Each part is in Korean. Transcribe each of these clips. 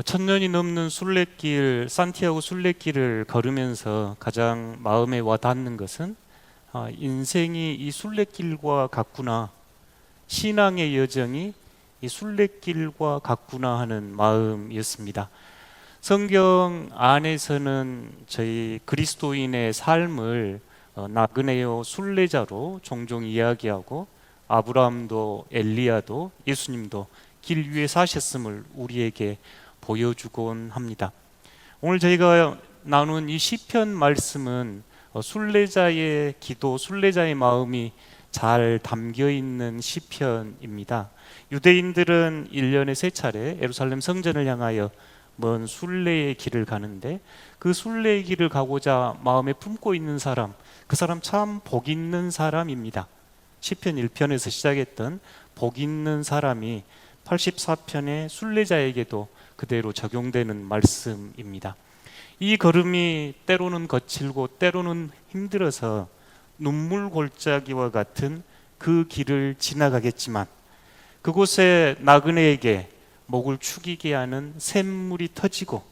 천년이 넘는 순례길, 산티아고 순례길을 걸으면서 가장 마음에 와닿는 것은 인생이 이 순례길과 같구나, 신앙의 여정이 이 순례길과 같구나 하는 마음이었습니다. 성경 안에서는 저희 그리스도인의 삶을 나그네요 순례자로 종종 이야기하고, 아브라함도 엘리야도 예수님도 길 위에 사셨음을 우리에게 보여주곤 합니다. 오늘 저희가 나눈 이 시편 말씀은 순례자의 기도, 순례자의 마음이 잘 담겨 있는 시편입니다. 유대인들은 1년에 3차례 예루살렘 성전을 향하여 먼 순례의 길을 가는데, 그 순례의 길을 가고자 마음에 품고 있는 사람, 그 사람 참 복 있는 사람입니다. 시편 1편에서 시작했던 복 있는 사람이 84편의 순례자에게도 그대로 적용되는 말씀입니다. 이 걸음이 때로는 거칠고 때로는 힘들어서 눈물 골짜기와 같은 그 길을 지나가겠지만, 그곳에 나그네에게 목을 축이게 하는 샘물이 터지고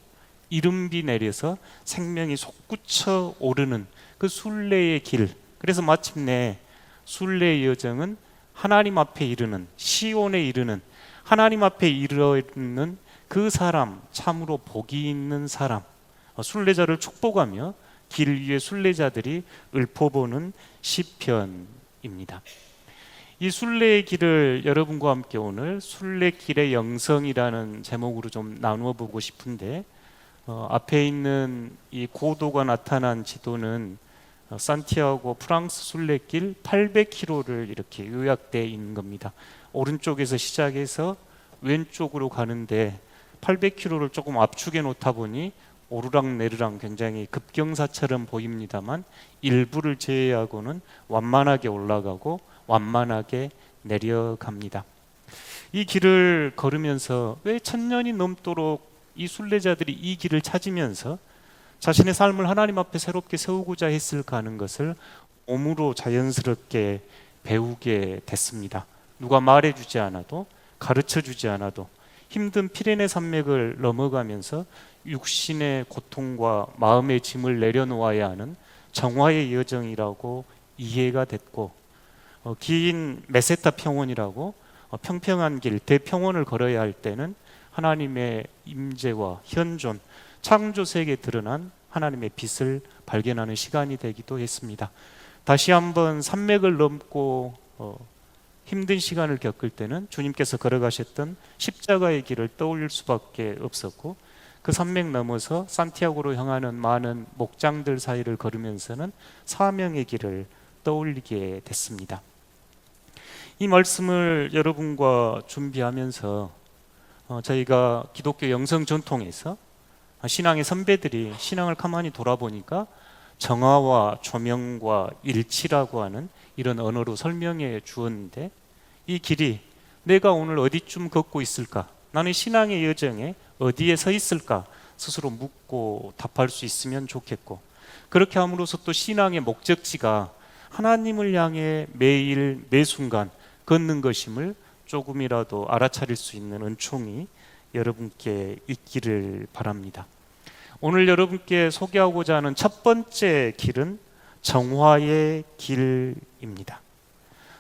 이른비 내려서 생명이 솟구쳐 오르는 그 순례의 길, 그래서 마침내 순례의 여정은 하나님 앞에 이르는, 시온에 이르는, 하나님 앞에 이르는 그 사람, 참으로 복이 있는 사람, 순례자를 축복하며 길 위에 순례자들이 읊어보는 시편입니다. 이 순례의 길을 여러분과 함께 오늘 순례길의 영성이라는 제목으로 좀 나누어 보고 싶은데, 앞에 있는 이 고도가 나타난 지도는 산티아고 프랑스 순례길 800km를 이렇게 요약되어 있는 겁니다. 오른쪽에서 시작해서 왼쪽으로 가는데 800km를 조금 압축해 놓다 보니 오르락내리락 굉장히 급경사처럼 보입니다만, 일부를 제외하고는 완만하게 올라가고 완만하게 내려갑니다. 이 길을 걸으면서 왜 천년이 넘도록 이 순례자들이 이 길을 찾으면서 자신의 삶을 하나님 앞에 새롭게 세우고자 했을까 하는 것을 몸으로 자연스럽게 배우게 됐습니다. 누가 말해주지 않아도, 가르쳐주지 않아도 힘든 피레네 산맥을 넘어가면서 육신의 고통과 마음의 짐을 내려놓아야 하는 정화의 여정이라고 이해가 됐고, 긴 메세타 평원이라고 평평한 길, 대평원을 걸어야 할 때는 하나님의 임재와 현존, 창조 세계에 드러난 하나님의 빛을 발견하는 시간이 되기도 했습니다. 다시 한번 산맥을 넘고 힘든 시간을 겪을 때는 주님께서 걸어가셨던 십자가의 길을 떠올릴 수밖에 없었고, 그 산맥 넘어서 산티아고로 향하는 많은 목장들 사이를 걸으면서는 사명의 길을 떠올리게 됐습니다. 이 말씀을 여러분과 준비하면서 저희가 기독교 영성 전통에서 신앙의 선배들이 신앙을 가만히 돌아보니까 정화와 조명과 일치라고 하는 이런 언어로 설명해 주었는데, 이 길이 내가 오늘 어디쯤 걷고 있을까? 나는 신앙의 여정에 어디에 서 있을까? 스스로 묻고 답할 수 있으면 좋겠고, 그렇게 함으로써 또 신앙의 목적지가 하나님을 향해 매일 매 순간 걷는 것임을 조금이라도 알아차릴 수 있는 은총이 여러분께 있기를 바랍니다. 오늘 여러분께 소개하고자 하는 첫 번째 길은 정화의 길입니다.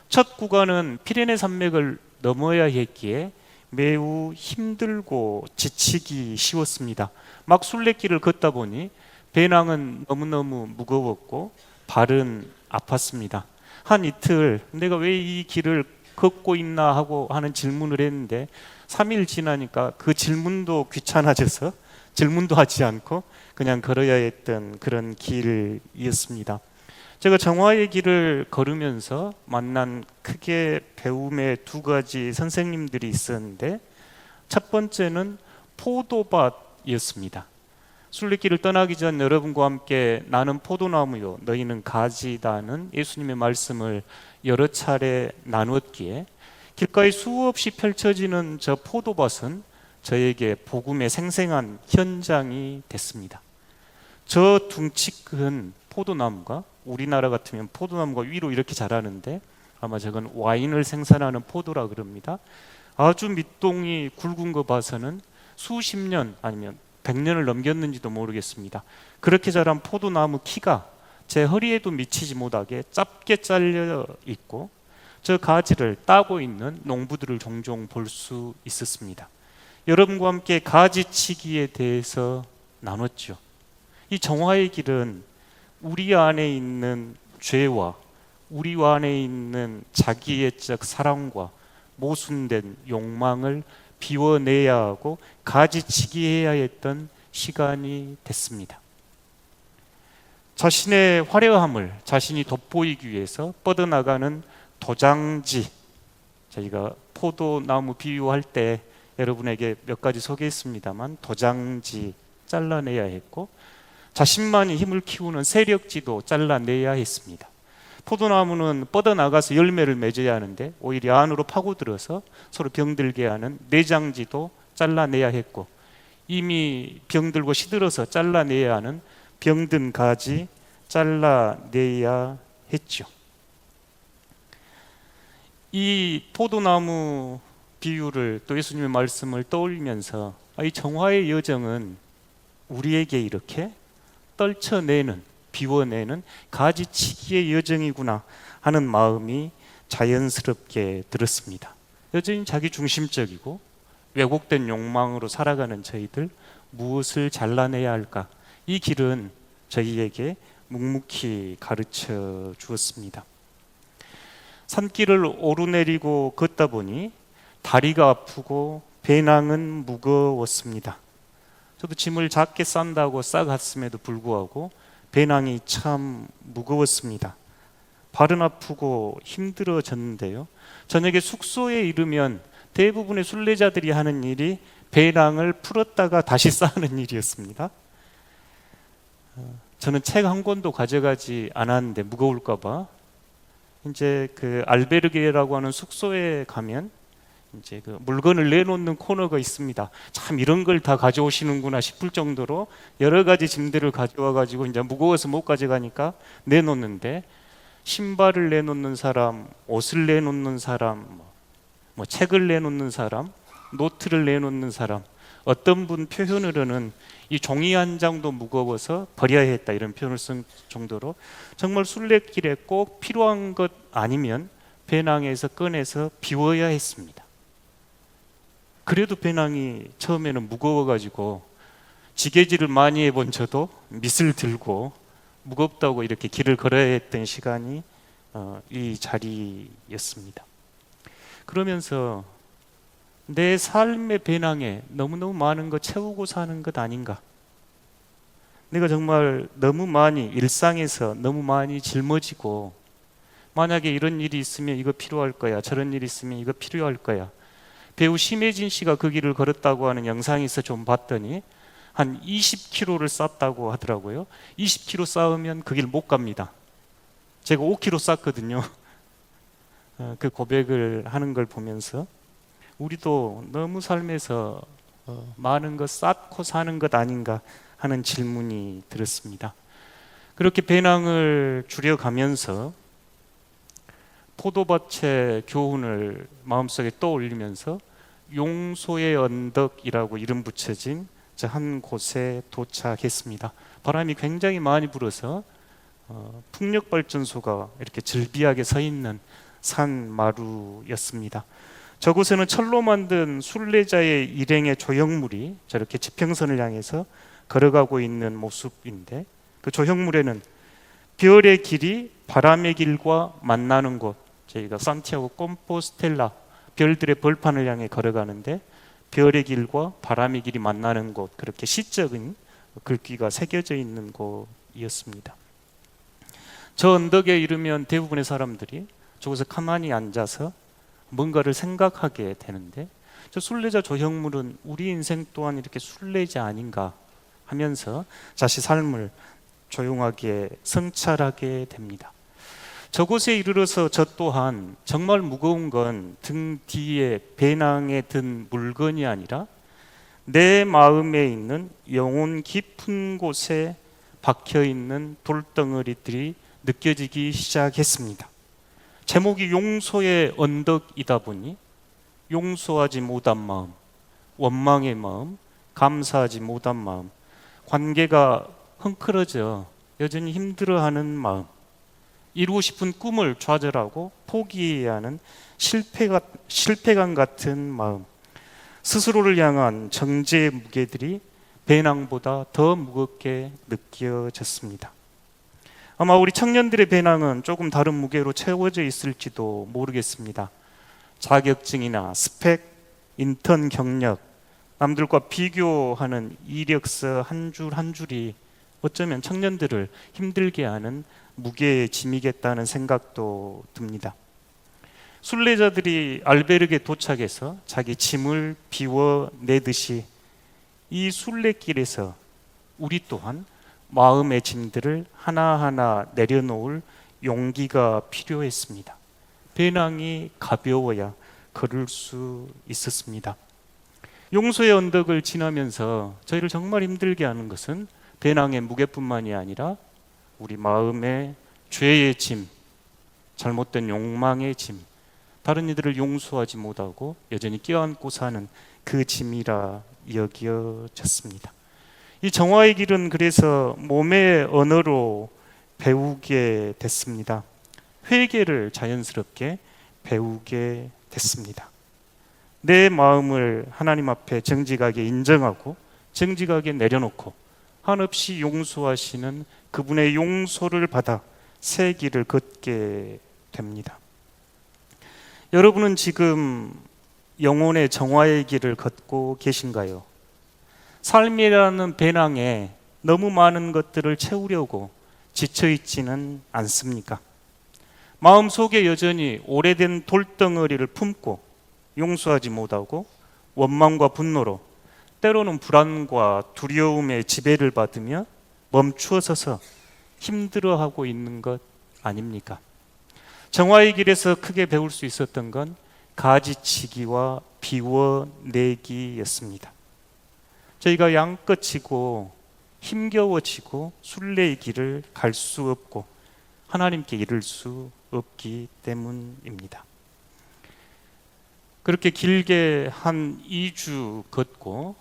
첫 구간은 피레네 산맥을 넘어야 했기에 매우 힘들고 지치기 쉬웠습니다. 막 순례길을 걷다 보니 배낭은 너무너무 무거웠고 발은 아팠습니다. 한 이틀 내가 왜 이 길을 걷고 있나 하고 하는 질문을 했는데, 3일 지나니까 그 질문도 귀찮아져서 질문도 하지 않고 그냥 걸어야 했던 그런 길이었습니다. 제가 정화의 길을 걸으면서 만난 크게 배움의 두 가지 선생님들이 있었는데, 첫 번째는 포도밭이었습니다. 순례길을 떠나기 전 여러분과 함께 나는 포도나무요 너희는 가지다는 예수님의 말씀을 여러 차례 나누었기에, 길가에 수없이 펼쳐지는 저 포도밭은 저에게 복음의 생생한 현장이 됐습니다. 저 둥치 큰 포도나무가, 우리나라 같으면 포도나무가 위로 이렇게 자라는데 아마 저건 와인을 생산하는 포도라 그럽니다. 아주 밑동이 굵은 거 봐서는 수십 년 아니면 100년을 넘겼는지도 모르겠습니다. 그렇게 자란 포도나무 키가 제 허리에도 미치지 못하게 짧게 잘려 있고 저 가지를 따고 있는 농부들을 종종 볼 수 있었습니다. 여러분과 함께 가지치기에 대해서 나눴죠. 이 정화의 길은 우리 안에 있는 죄와 우리 안에 있는 자기애적 사랑과 모순된 욕망을 비워내야 하고 가지치기해야 했던 시간이 됐습니다. 자신의 화려함을 자신이 돋보이기 위해서 뻗어나가는 도장지, 저희가 포도나무 비유할 때 여러분에게 몇 가지 소개했습니다만 도장지 잘라내야 했고 자신만이 힘을 키우는 세력지도 잘라내야 했습니다. 포도나무는 뻗어나가서 열매를 맺어야 하는데 오히려 안으로 파고들어서 서로 병들게 하는 내장지도 잘라내야 했고 이미 병들고 시들어서 잘라내야 하는 병든 가지 잘라내야 했죠. 이 포도나무 비유를 또 예수님의 말씀을 떠올리면서 이 정화의 여정은 우리에게 이렇게 떨쳐내는 비워내는 가지치기의 여정이구나 하는 마음이 자연스럽게 들었습니다. 여전히 자기중심적이고 왜곡된 욕망으로 살아가는 저희들 무엇을 잘라내야 할까? 이 길은 저희에게 묵묵히 가르쳐 주었습니다. 산길을 오르내리고 걷다 보니 다리가 아프고 배낭은 무거웠습니다. 저도 짐을 작게 싼다고 싸갔음에도 불구하고 배낭이 참 무거웠습니다. 발은 아프고 힘들어졌는데요. 저녁에 숙소에 이르면 대부분의 순례자들이 하는 일이 배낭을 풀었다가 다시 쌓는 일이었습니다. 저는 책 한 권도 가져가지 않았는데 무거울까 봐 이제 그 알베르게라고 하는 숙소에 가면 이제 그 물건을 내놓는 코너가 있습니다. 참 이런 걸 다 가져오시는구나 싶을 정도로 여러 가지 짐들을 가져와 가지고 이제 무거워서 못 가져가니까 내놓는데 신발을 내놓는 사람, 옷을 내놓는 사람, 뭐 책을 내놓는 사람, 노트를 내놓는 사람, 어떤 분 표현으로는 이 종이 한 장도 무거워서 버려야 했다 이런 표현을 쓴 정도로 정말 순례길에 꼭 필요한 것 아니면 배낭에서 꺼내서 비워야 했습니다. 그래도 배낭이 처음에는 무거워가지고 지게질을 많이 해본 저도 밑을 들고 무겁다고 이렇게 길을 걸어야 했던 시간이 이 자리였습니다. 그러면서 내 삶의 배낭에 너무너무 많은 거 채우고 사는 것 아닌가? 내가 정말 너무 많이 일상에서 너무 많이 짊어지고 만약에 이런 일이 있으면 이거 필요할 거야, 저런 일이 있으면 이거 필요할 거야. 배우 심혜진 씨가 그 길을 걸었다고 하는 영상에서 좀 봤더니 한 20km를 쌌다고 하더라고요. 20km 쌓으면 그 길 못 갑니다. 제가 5km 쌌거든요. 그 고백을 하는 걸 보면서 우리도 너무 삶에서 많은 것 쌓고 사는 것 아닌가 하는 질문이 들었습니다. 그렇게 배낭을 줄여가면서 포도밭의 교훈을 마음속에 떠올리면서 용소의 언덕이라고 이름 붙여진 한 곳에 도착했습니다. 바람이 굉장히 많이 불어서 풍력발전소가 이렇게 즐비하게 서 있는 산마루였습니다. 저곳에는 철로 만든 순례자의 일행의 조형물이 저렇게 지평선을 향해서 걸어가고 있는 모습인데 그 조형물에는 별의 길이 바람의 길과 만나는 곳, 저희가 산티아고 콤포스텔라 별들의 벌판을 향해 걸어가는데 별의 길과 바람의 길이 만나는 곳, 그렇게 시적인 글귀가 새겨져 있는 곳이었습니다. 저 언덕에 이르면 대부분의 사람들이 저곳에 가만히 앉아서 뭔가를 생각하게 되는데 저 순례자 조형물은 우리 인생 또한 이렇게 순례자 아닌가 하면서 자신 삶을 조용하게 성찰하게 됩니다. 저곳에 이르러서 저 또한 정말 무거운 건 등 뒤에 배낭에 든 물건이 아니라 내 마음에 있는 영혼 깊은 곳에 박혀 있는 돌덩어리들이 느껴지기 시작했습니다. 제목이 용서의 언덕이다 보니 용서하지 못한 마음, 원망의 마음, 감사하지 못한 마음, 관계가 흥크러져 여전히 힘들어하는 마음, 이루고 싶은 꿈을 좌절하고 포기해야 하는 실패감 같은 마음, 스스로를 향한 정죄의 무게들이 배낭보다 더 무겁게 느껴졌습니다. 아마 우리 청년들의 배낭은 조금 다른 무게로 채워져 있을지도 모르겠습니다. 자격증이나 스펙, 인턴 경력, 남들과 비교하는 이력서 한 줄 한 줄이 어쩌면 청년들을 힘들게 하는 무게의 짐이겠다는 생각도 듭니다. 순례자들이 알베르게 도착해서 자기 짐을 비워내듯이 이 순례길에서 우리 또한 마음의 짐들을 하나하나 내려놓을 용기가 필요했습니다. 배낭이 가벼워야 걸을 수 있었습니다. 용서의 언덕을 지나면서 저희를 정말 힘들게 하는 것은 배낭의 무게뿐만이 아니라 우리 마음의 죄의 짐, 잘못된 욕망의 짐, 다른 이들을 용서하지 못하고 여전히 껴안고 사는 그 짐이라 여겨졌습니다. 이 정화의 길은 그래서 몸의 언어로 배우게 됐습니다. 회개를 자연스럽게 배우게 됐습니다. 내 마음을 하나님 앞에 정직하게 인정하고 정직하게 내려놓고 한없이 용서하시는 그분의 용서를 받아 새 길을 걷게 됩니다. 여러분은 지금 영혼의 정화의 길을 걷고 계신가요? 삶이라는 배낭에 너무 많은 것들을 채우려고 지쳐있지는 않습니까? 마음속에 여전히 오래된 돌덩어리를 품고 용서하지 못하고 원망과 분노로 때로는 불안과 두려움의 지배를 받으며 멈추어 서서 힘들어하고 있는 것 아닙니까? 정화의 길에서 크게 배울 수 있었던 건 가지치기와 비워내기였습니다. 저희가 양껏 지고 힘겨워지고 순례의 길을 갈 수 없고 하나님께 이를 수 없기 때문입니다. 그렇게 길게 한 2주 걷고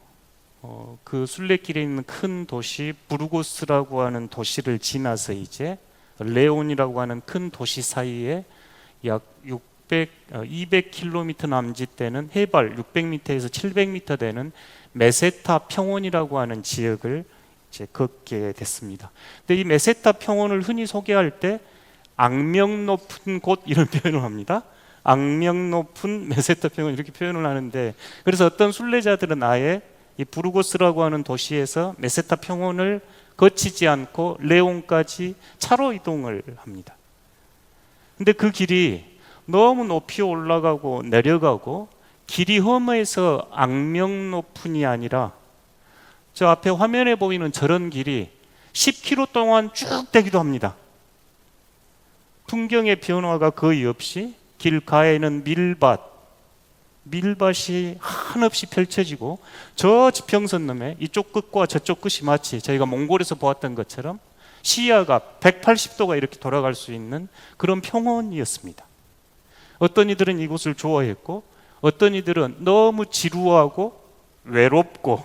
그 순례길에 있는 큰 도시 부르고스라고 하는 도시를 지나서 이제 레온이라고 하는 큰 도시 사이에 약 200km 남짓 되는 해발 600m에서 700m 되는 메세타 평원이라고 하는 지역을 이제 걷게 됐습니다. 근데 이 메세타 평원을 흔히 소개할 때 악명 높은 곳 이런 표현을 합니다. 악명 높은 메세타 평원 이렇게 표현을 하는데, 그래서 어떤 순례자들은 아예 이 부르고스라고 하는 도시에서 메세타 평원을 거치지 않고 레온까지 차로 이동을 합니다. 근데 그 길이 너무 높이 올라가고 내려가고 길이 험해서 악명 높은이 아니라 저 앞에 화면에 보이는 저런 길이 10km 동안 쭉 되기도 합니다. 풍경의 변화가 거의 없이 길가에는 밀밭이 한없이 펼쳐지고 저 지평선 너머에 이쪽 끝과 저쪽 끝이 마치 저희가 몽골에서 보았던 것처럼 시야가 180도가 이렇게 돌아갈 수 있는 그런 평원이었습니다. 어떤 이들은 이곳을 좋아했고 어떤 이들은 너무 지루하고 외롭고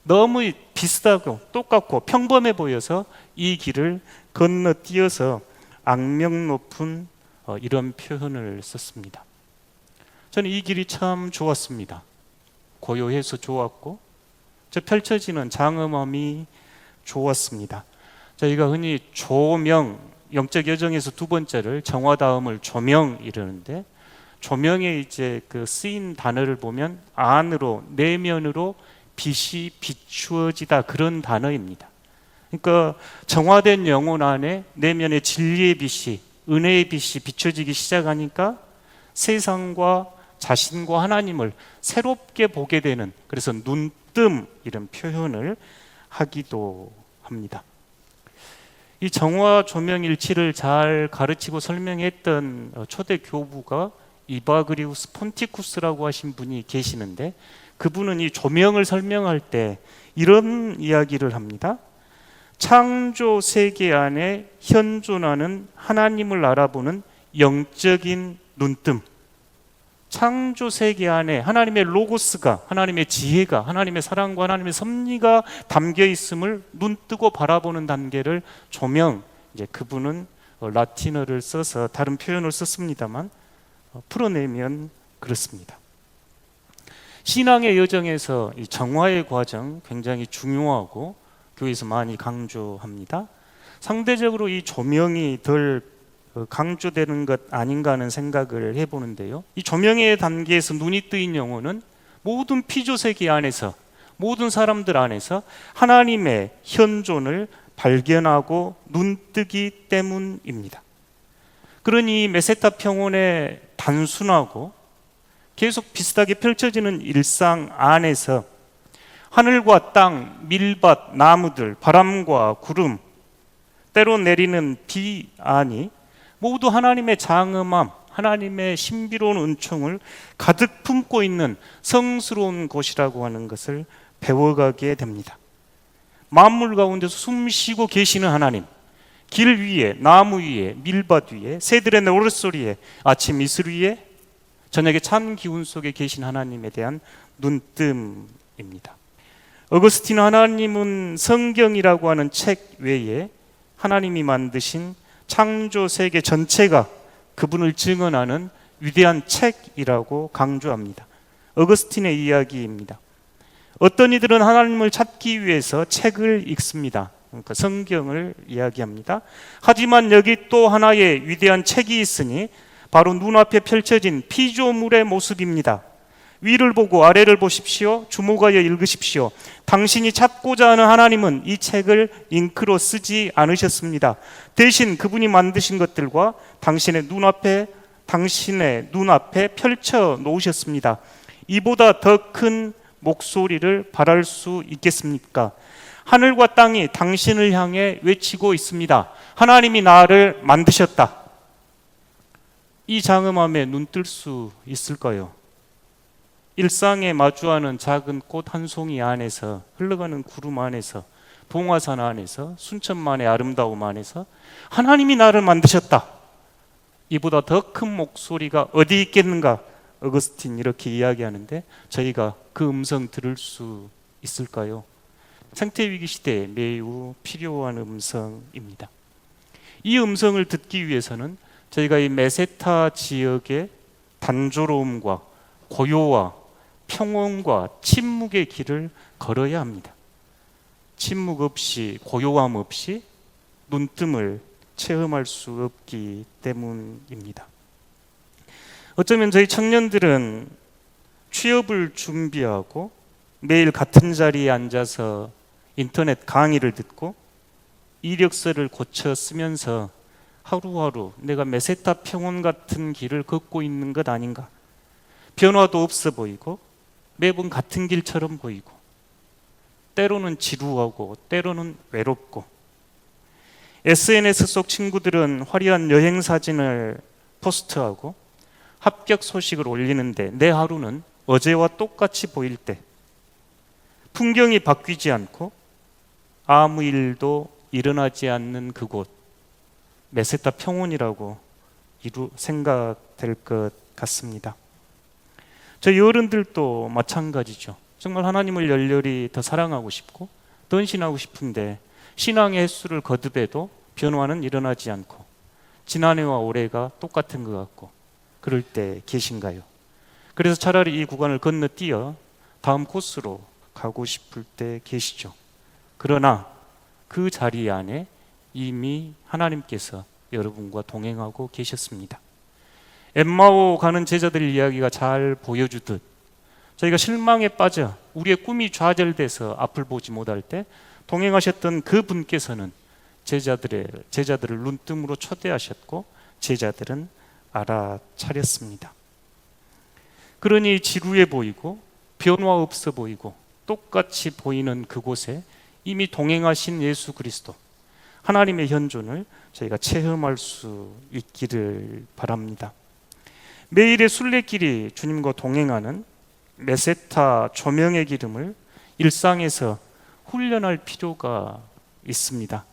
너무 비슷하고 똑같고 평범해 보여서 이 길을 건너뛰어서 악명 높은 이런 표현을 썼습니다. 저는 이 길이 참 좋았습니다. 고요해서 좋았고 저 펼쳐지는 장엄함이 좋았습니다. 저희가 흔히 조명, 영적 여정에서 두 번째를 정화다음을 조명 이러는데, 조명에 이제 그 쓰인 단어를 보면 안으로 내면으로 빛이 비추어지다 그런 단어입니다. 그러니까 정화된 영혼 안에 내면의 진리의 빛이, 은혜의 빛이 비춰지기 시작하니까 세상과 자신과 하나님을 새롭게 보게 되는, 그래서 눈뜸 이런 표현을 하기도 합니다. 이 정화 조명 일치를 잘 가르치고 설명했던 초대 교부가 이바그리우스 폰티쿠스라고 하신 분이 계시는데, 그분은 이 조명을 설명할 때 이런 이야기를 합니다. 창조 세계 안에 현존하는 하나님을 알아보는 영적인 눈뜸, 창조 세계 안에 하나님의 로고스가, 하나님의 지혜가, 하나님의 사랑과 하나님의 섭리가 담겨 있음을 눈뜨고 바라보는 단계를 조명, 이제 그분은 라틴어를 써서 다른 표현을 썼습니다만 풀어내면 그렇습니다. 신앙의 여정에서 이 정화의 과정 굉장히 중요하고 교회에서 많이 강조합니다. 상대적으로 이 조명이 덜 강조되는 것 아닌가 하는 생각을 해보는데요. 이 조명의 단계에서 눈이 뜨인 영혼은 모든 피조세계 안에서, 모든 사람들 안에서 하나님의 현존을 발견하고 눈뜨기 때문입니다. 그러니 메세타 평원의 단순하고 계속 비슷하게 펼쳐지는 일상 안에서 하늘과 땅, 밀밭, 나무들, 바람과 구름, 때로 내리는 비 안이 모두 하나님의 장엄함, 하나님의 신비로운 은총을 가득 품고 있는 성스러운 곳이라고 하는 것을 배워가게 됩니다. 만물 가운데서 숨쉬고 계시는 하나님, 길 위에, 나무 위에, 밀밭 위에, 새들의 노랫소리에, 아침 이슬 위에, 저녁의 찬 기운 속에 계신 하나님에 대한 눈뜸입니다. 어거스틴 하나님은 성경이라고 하는 책 외에 하나님이 만드신 창조 세계 전체가 그분을 증언하는 위대한 책이라고 강조합니다. 어거스틴의 이야기입니다. 어떤 이들은 하나님을 찾기 위해서 책을 읽습니다. 그러니까 성경을 이야기합니다. 하지만 여기 또 하나의 위대한 책이 있으니 바로 눈앞에 펼쳐진 피조물의 모습입니다. 위를 보고 아래를 보십시오. 주목하여 읽으십시오. 당신이 찾고자 하는 하나님은 이 책을 잉크로 쓰지 않으셨습니다. 대신 그분이 만드신 것들과 당신의 눈앞에 펼쳐 놓으셨습니다. 이보다 더 큰 목소리를 바랄 수 있겠습니까? 하늘과 땅이 당신을 향해 외치고 있습니다. 하나님이 나를 만드셨다. 이 장엄함에 눈뜰 수 있을까요? 일상에 마주하는 작은 꽃 한 송이 안에서, 흘러가는 구름 안에서, 봉화산 안에서, 순천만의 아름다움 안에서 하나님이 나를 만드셨다. 이보다 더 큰 목소리가 어디 있겠는가? 어거스틴 이렇게 이야기하는데 저희가 그 음성 들을 수 있을까요? 생태위기 시대에 매우 필요한 음성입니다. 이 음성을 듣기 위해서는 저희가 이 메세타 지역의 단조로움과 고요와 평온과 침묵의 길을 걸어야 합니다. 침묵 없이, 고요함 없이 눈뜸을 체험할 수 없기 때문입니다. 어쩌면 저희 청년들은 취업을 준비하고 매일 같은 자리에 앉아서 인터넷 강의를 듣고 이력서를 고쳐 쓰면서 하루하루 내가 메세타 평원 같은 길을 걷고 있는 것 아닌가. 변화도 없어 보이고 매번 같은 길처럼 보이고 때로는 지루하고 때로는 외롭고 SNS 속 친구들은 화려한 여행 사진을 포스트하고 합격 소식을 올리는데 내 하루는 어제와 똑같이 보일 때 풍경이 바뀌지 않고 아무 일도 일어나지 않는 그곳 메세타 평원이라고 생각될 것 같습니다. 저희 어른들도 마찬가지죠. 정말 하나님을 열렬히 더 사랑하고 싶고 더 헌신하고 싶은데 신앙의 횟수를 거듭해도 변화는 일어나지 않고 지난해와 올해가 똑같은 것 같고 그럴 때 계신가요? 그래서 차라리 이 구간을 건너뛰어 다음 코스로 가고 싶을 때 계시죠. 그러나 그 자리 안에 이미 하나님께서 여러분과 동행하고 계셨습니다. 엠마오 가는 제자들 이야기가 잘 보여주듯 저희가 실망에 빠져 우리의 꿈이 좌절돼서 앞을 보지 못할 때 동행하셨던 그 분께서는 제자들을 눈뜸으로 초대하셨고 제자들은 알아차렸습니다. 그러니 지루해 보이고 변화 없어 보이고 똑같이 보이는 그곳에 이미 동행하신 예수 그리스도 하나님의 현존을 저희가 체험할 수 있기를 바랍니다. 매일의 순례길이 주님과 동행하는 메세타 조명의 기름을 일상에서 훈련할 필요가 있습니다.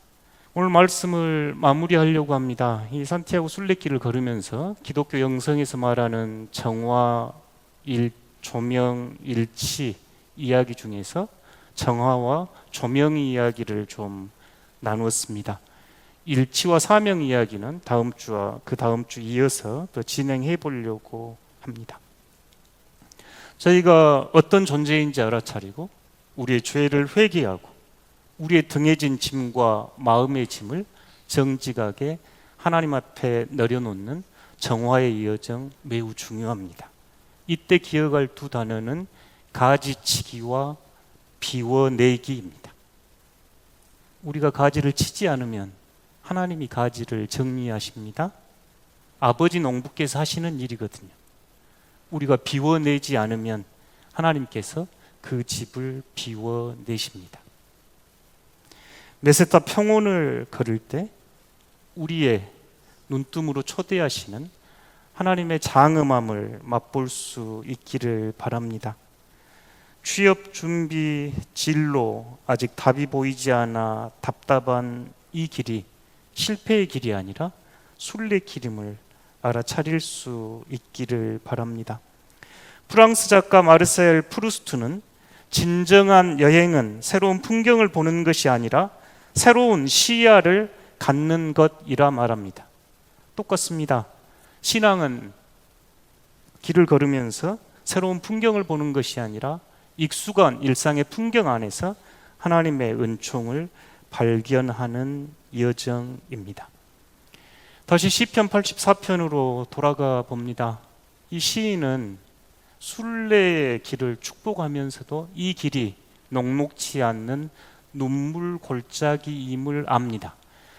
오늘 말씀을 마무리하려고 합니다. 이 산티아고 순례길을 걸으면서 기독교 영성에서 말하는 정화, 조명, 일치 이야기 중에서 정화와 조명의 이야기를 좀 나누었습니다. 일치와 사명 이야기는 다음 주와 그 다음 주 이어서 더 진행해 보려고 합니다. 저희가 어떤 존재인지 알아차리고 우리의 죄를 회개하고 우리의 등에 진 짐과 마음의 짐을 정직하게 하나님 앞에 내려놓는 정화의 여정 매우 중요합니다. 이때 기억할 두 단어는 가지치기와 비워내기입니다. 우리가 가지를 치지 않으면 하나님이 가지를 정리하십니다. 아버지 농부께서 하시는 일이거든요. 우리가 비워내지 않으면 하나님께서 그 집을 비워내십니다. 메세타 평원을 걸을 때 우리의 눈뜸으로 초대하시는 하나님의 장엄함을 맛볼 수 있기를 바랍니다. 취업 준비, 진로, 아직 답이 보이지 않아 답답한 이 길이 실패의 길이 아니라 순례길임을 알아차릴 수 있기를 바랍니다. 프랑스 작가 마르셀 프루스트는 진정한 여행은 새로운 풍경을 보는 것이 아니라 새로운 시야를 갖는 것이라 말합니다. 똑같습니다. 신앙은 길을 걸으면서 새로운 풍경을 보는 것이 아니라 익숙한 일상의 풍경 안에서 하나님의 은총을 발견하는 여정입니다. 다시 시편 84편으로 돌아가 봅니다. 이 시인은 순례의 길을 축복하면서도 이 길이 녹록지 않는 눈물 골짜기임을 압니다.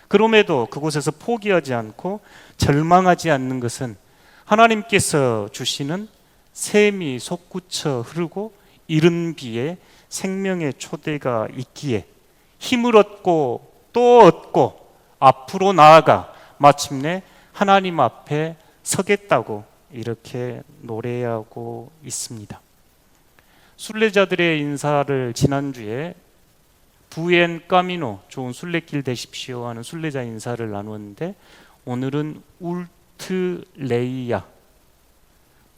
그럼에도 그곳에서 포기하지 않고 절망하지 않는 것은 하나님께서 주시는 샘이 솟구쳐 흐르고 이른 비에 생명의 초대가 있기에 힘을 얻고 또 얻고 앞으로 나아가 마침내 하나님 앞에 서겠다고 이렇게 노래하고 있습니다. 순례자들의 인사를 지난주에 부엔 까미노, 좋은 순례길 되십시오 하는 순례자 인사를 나누었는데 오늘은 울트레이야,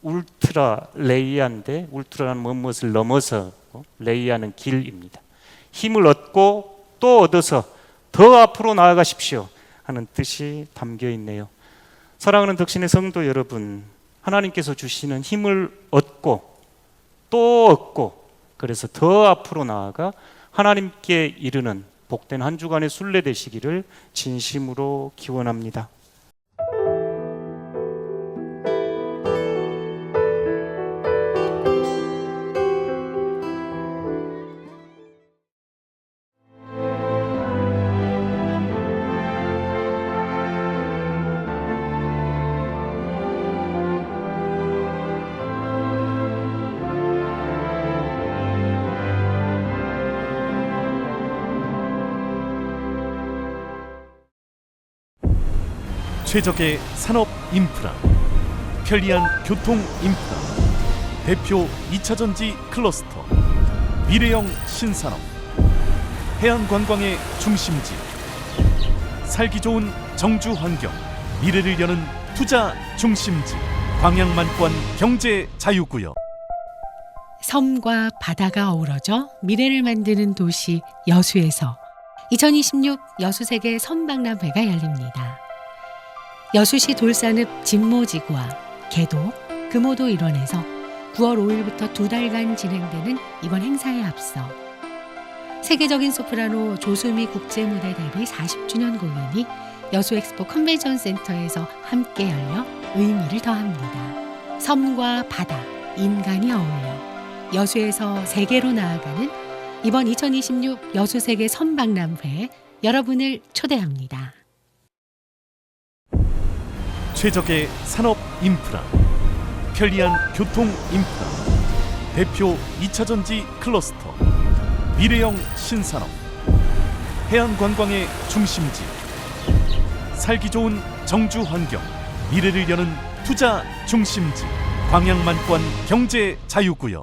울트라 레이야인데 울트라는 무엇을 넘어서 레이야는 길입니다. 힘을 얻고 또 얻어서 더 앞으로 나아가십시오 하는 뜻이 담겨 있네요. 사랑하는 덕신의 성도 여러분, 하나님께서 주시는 힘을 얻고 또 얻고 그래서 더 앞으로 나아가 하나님께 이르는 복된 한 주간의 순례 되시기를 진심으로 기원합니다. 최적의 산업 인프라, 편리한 교통 인프라, 대표 2차전지 클러스터, 미래형 신산업, 해안관광의 중심지, 살기 좋은 정주 환경, 미래를 여는 투자 중심지, 광양만권 경제 자유구역. 섬과 바다가 어우러져 미래를 만드는 도시 여수에서 2026 여수세계 섬박람회가 열립니다. 여수시 돌산읍 진모지구와 개도, 금오도 일원에서 9월 5일부터 2달간 진행되는 이번 행사에 앞서 세계적인 소프라노 조수미 국제무대 데뷔 40주년 공연이 여수엑스포 컨벤션 센터에서 함께 열려 의미를 더합니다. 섬과 바다, 인간이 어울려 여수에서 세계로 나아가는 이번 2026 여수세계 섬박람회에 여러분을 초대합니다. 최적의 산업 인프라, 편리한 교통 인프라, 대표 2차전지 클러스터, 미래형 신산업, 해안관광의 중심지, 살기 좋은 정주 환경, 미래를 여는 투자 중심지, 광양만권 경제 자유구역.